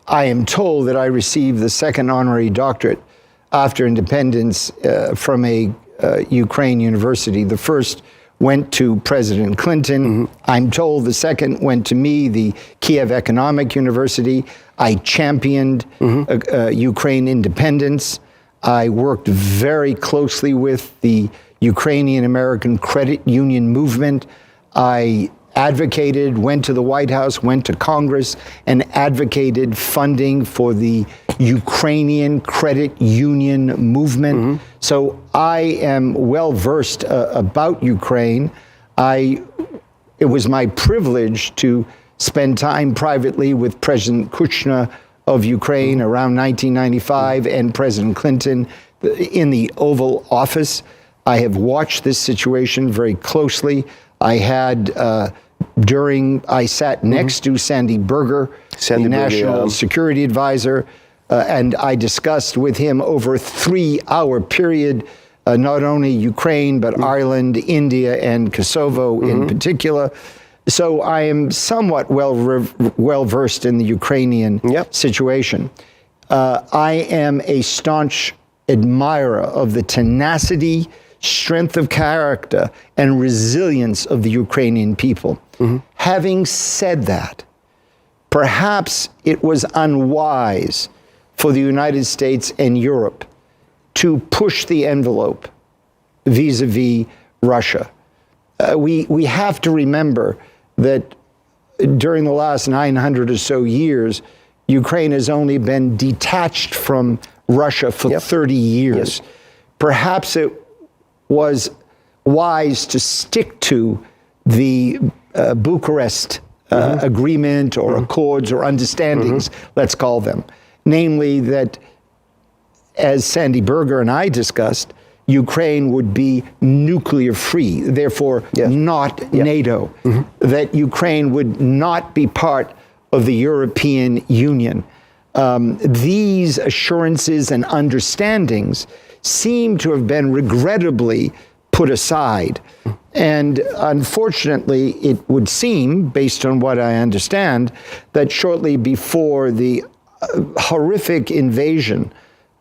I am told that I received the second honorary doctorate after independence from a Ukraine university. The first went to President Clinton. I'm told the second went to me, the Kiev Economic University. I championed Ukraine independence. I worked very closely with the Ukrainian American Credit Union movement. I advocated, went to the White House, went to Congress, and advocated funding for the Ukrainian Credit Union movement. So I am well versed about Ukraine. It was my privilege to spend time privately with President Kushner of Ukraine around 1995 and President Clinton in the Oval Office. I have watched this situation very closely. I had I sat next to Sandy Berger, the National Security Advisor, and I discussed with him over a 3-hour period, not only Ukraine, but Ireland, India, and Kosovo in particular. So I am somewhat well versed in the Ukrainian situation. I am a staunch admirer of the tenacity, strength of character, and resilience of the Ukrainian people. Having said that, perhaps it was unwise for the United States and Europe to push the envelope vis-a-vis Russia. We have to remember that during the last 900 or so years, Ukraine has only been detached from Russia for 30 years. Perhaps it was wise to stick to the Bucharest agreement or accords or understandings, let's call them. Namely that, as Sandy Berger and I discussed, Ukraine would be nuclear free, therefore not NATO, that Ukraine would not be part of the European Union. These assurances and understandings seem to have been regrettably put aside. And unfortunately, it would seem, based on what I understand, that shortly before the horrific invasion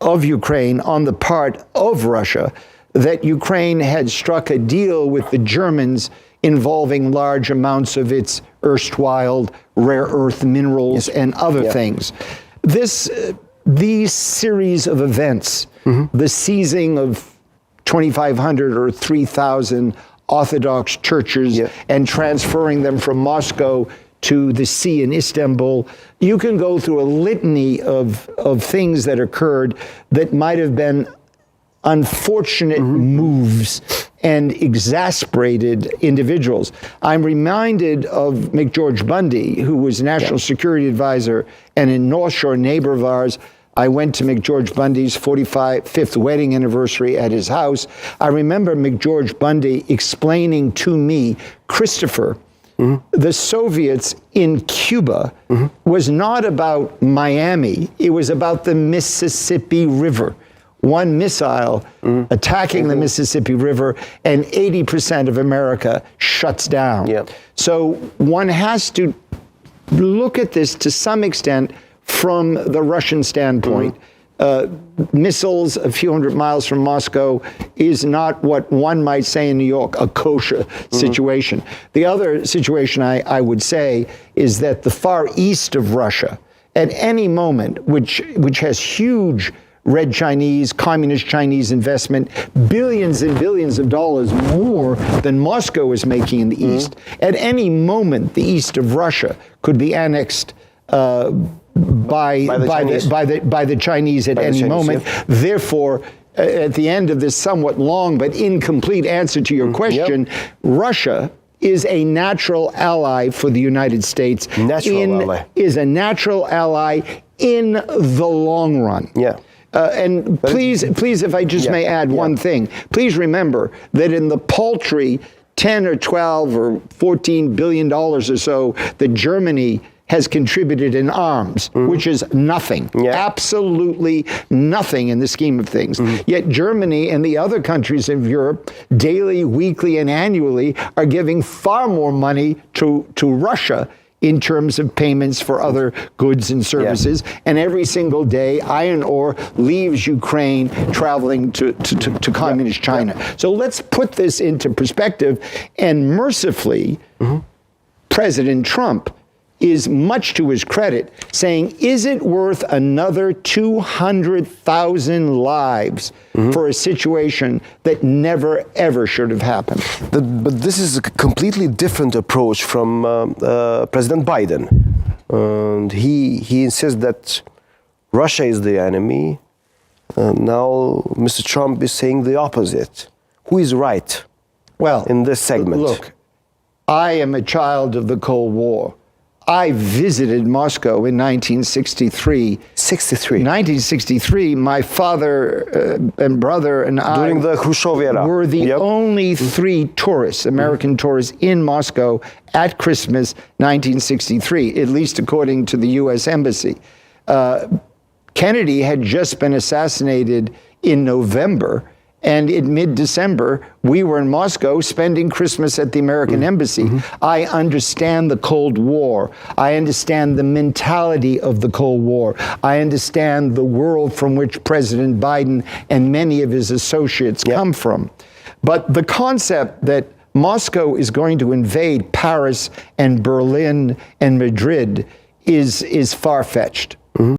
of Ukraine on the part of Russia, that Ukraine had struck a deal with the Germans involving large amounts of its erstwhile rare earth minerals and other things. These series of events, the seizing of 2,500 or 3,000 Orthodox churches and transferring them from Moscow to the sea in Istanbul, you can go through a litany of things that occurred that might have been unfortunate moves and exasperated individuals. I'm reminded of McGeorge Bundy, who was National Security Advisor and a North Shore neighbor of ours. I went to McGeorge Bundy's 45th wedding anniversary at his house. I remember McGeorge Bundy explaining to me, Christopher, the Soviets in Cuba was not about Miami. It was about the Mississippi River. One missile attacking the Mississippi River and 80% of America shuts down. So one has to look at this to some extent from the Russian standpoint. Missiles a few hundred miles from Moscow is not what one might say in New York, a kosher situation. The other situation I would say is that the far east of Russia, at any moment, which has huge Red Chinese, Communist Chinese investment, billions and billions of dollars more than Moscow is making in the east. At any moment, the east of Russia could be annexed by the Chinese at any moment. Therefore, at the end of this somewhat long but incomplete answer to your question, Russia is a natural ally for the United States. Is a natural ally in the long run. And please, if I just may add one thing, please remember that in the paltry 10 or 12 or 14 billion dollars or so that Germany has contributed in arms, which is nothing, absolutely nothing in the scheme of things. Yet Germany and the other countries of Europe, daily, weekly, and annually, are giving far more money to Russia in terms of payments for other goods and services. And every single day, iron ore leaves Ukraine traveling to communist China. So let's put this into perspective. And mercifully, President Trump is, much to his credit, saying, is it worth another 200,000 lives for a situation that never, ever should have happened? But this is a completely different approach from President Biden. And he insists that Russia is the enemy. Now Mr. Trump is saying the opposite. Who is right in this segment? Look, I am a child of the Cold War. I visited Moscow in 1963. 1963, my father and brother and During the Khrushchev era. were the only three tourists, American tourists, in Moscow at Christmas 1963, at least according to the U.S. Embassy. Kennedy had just been assassinated in November, and in mid-December, we were in Moscow spending Christmas at the American Embassy. I understand the Cold War. I understand the mentality of the Cold War. I understand the world from which President Biden and many of his associates come from. But the concept that Moscow is going to invade Paris and Berlin and Madrid is far-fetched.